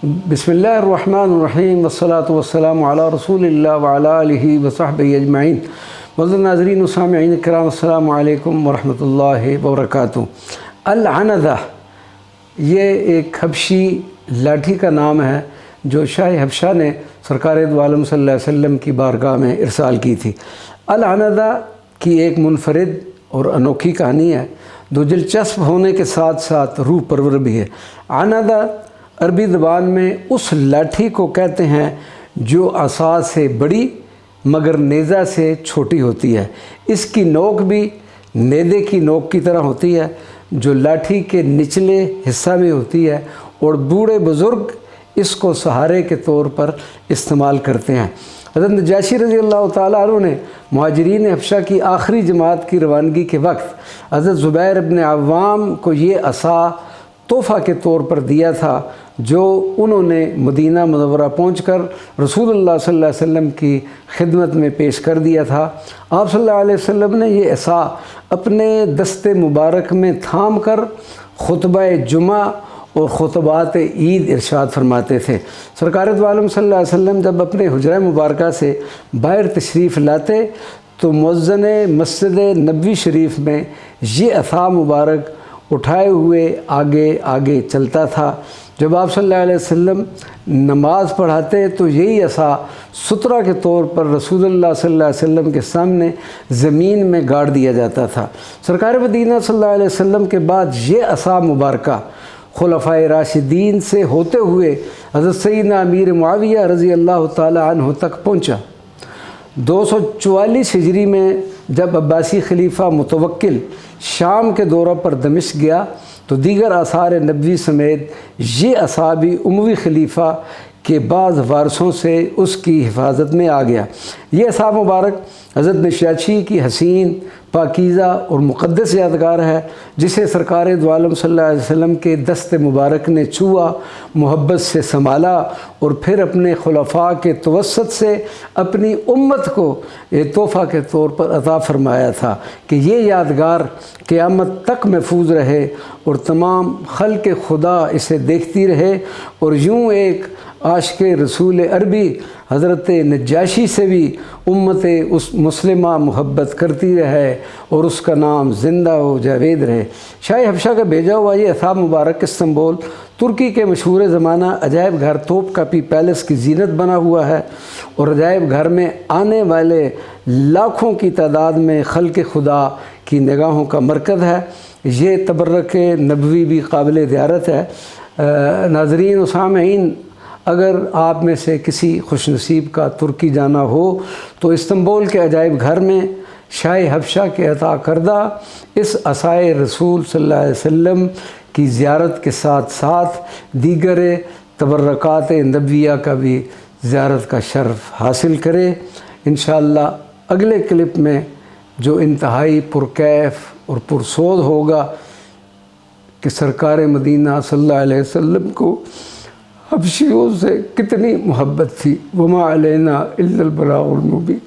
बिस्मिल्लाहिर्रहमानिर्रहीम वस्सलातु वस्सलामु अला रसूलिल्लाह व अला आलिहि व सहबिहि अजमईन। मुअज़्ज़ज़ नाज़रीन व सामिईन किराम, अस्सलामु अलैकुम व रहमतुल्लाहि व बरकातुहू। अल-अनज़ा ये एक हबशी लाठी का नाम है जो शाह हबशा ने सरकार दो आलम सल्लल्लाहु अलैहि वसल्लम की बारगाह में इरसाल की थी। अल-अनज़ा की एक मुनफरिद और अनोखी कहानी है जो दिलचस्प होने के साथ साथ रूह परवर भी है। अनज़ा अरबी ज़बान में उस लाठी को कहते हैं जो असा से बड़ी मगर नेज़ा से छोटी होती है। इसकी नोक भी नेज़े की नोक की तरह होती है जो लाठी के निचले हिस्सा में होती है, और बूढ़े बुज़ुर्ग इसको सहारे के तौर पर इस्तेमाल करते हैं। हज़रत नजाशी रज़ी अल्लाह ताला अन्हु ने मुहाजिरीन हबशा की आखिरी जमात की रवानगी के वक्त हज़रत ज़ुबैर इब्न अव्वाम को ये असा तोहफ़ा के तौर पर दिया था, जो उन्होंने मदीना मुनव्वरा पहुंचकर रसूलुल्लाह सल्लल्लाहु अलैहि वसल्लम की खिदमत में पेश कर दिया था। आप सल्लल्लाहु अलैहि वसल्लम ने ये असा अपने दस्ते मुबारक में थाम कर खुतबा जुमा और खुतबात ईद इरशाद फरमाते थे। सरकार दो आलम सल्लल्लाहु अलैहि वसल्लम जब अपने हुजरा मुबारका से बाहर तशरीफ़ लाते तो मुअज़्ज़िन मस्जिद नबवी शरीफ में ये असा मुबारक उठाए हुए आगे आगे चलता था। जब आप सल्लल्लाहु अलैहि वसल्लम नमाज़ पढ़ाते तो यही असा सुतरा के तौर पर रसूलुल्लाह सल्लल्लाहु अलैहि वसल्लम के सामने ज़मीन में गाड़ दिया जाता था। सरकार मदीना सल्लल्लाहु अलैहि वसल्लम के बाद ये असा मुबारका खुलफ़ाए राशिदीन से होते हुए हज़रत सैयदना अमीर मुआविया रज़ी अल्लाह ताला अन्हु तक पहुँचा। 244 हिजरी में जब अब्बासी खलीफा मुतवक्किल शाम के दौरा पर दमिश्क गया तो दीगर आसार नबवी समेत ये असा भी उमवी खलीफा के बाज़ वारसों से उसकी हिफाजत में आ गया। ये असा मुबारक हज़रत नजाशी की हसीन पाकीज़ा और मुक़द्दस यादगार है, जिसे सरकार दो आलम सल्लल्लाहु अलैहि वसल्लम के दस्ते मुबारक ने छुआ, मोहब्बत से संभाला और फिर अपने खुलफ़ा के तवस्सुत से अपनी उम्मत को एक तोहफ़ा के तौर पर अता फ़रमाया था कि ये यादगार क़यामत तक महफूज रहे और तमाम खल्क़ खुदा इसे देखती रहे, और यूँ एक आशिक़ रसूल अरबी हज़रत नजाशी से भी उम्मत उस मुस्लिमा मोहब्बत करती रहे और उसका नाम ज़िंदा हो जावेद रहे। शाह हबशा का भेजा हुआ ये असा मुबारक इस्तांबुल तुर्की के मशहूर ज़माना अजायब घर तोपकापी पैलेस की जीनत बना हुआ है, और अजायब घर में आने वाले लाखों की तादाद में खल्क़ खुदा की निगाहों का मरकज़ है। ये तबर्रक नबवी भी काबिल ज़ियारत है। नाज़रीन व सामीईन, अगर आप में से किसी खुशनसीब का तुर्की जाना हो तो इस्तांबुल के अजायब घर में शाह हबशा के अता करदा इस असाए रसूल सल्लल्लाहु अलैहि वसल्लम की ज़ियारत के साथ साथ दीगर तबर्रकात नबविया का भी ज़ियारत का शर्फ़ हासिल करे। इंशाअल्लाह अगले क्लिप में जो इंतहाई पुरकैफ और पुरसोद होगा कि सरकार मदीना सल्लल्लाहु अलैहि वसल्लम को हबशियों से कितनी मोहब्बत थी। वमा अलैना इल्लल बलागुल मुबीन।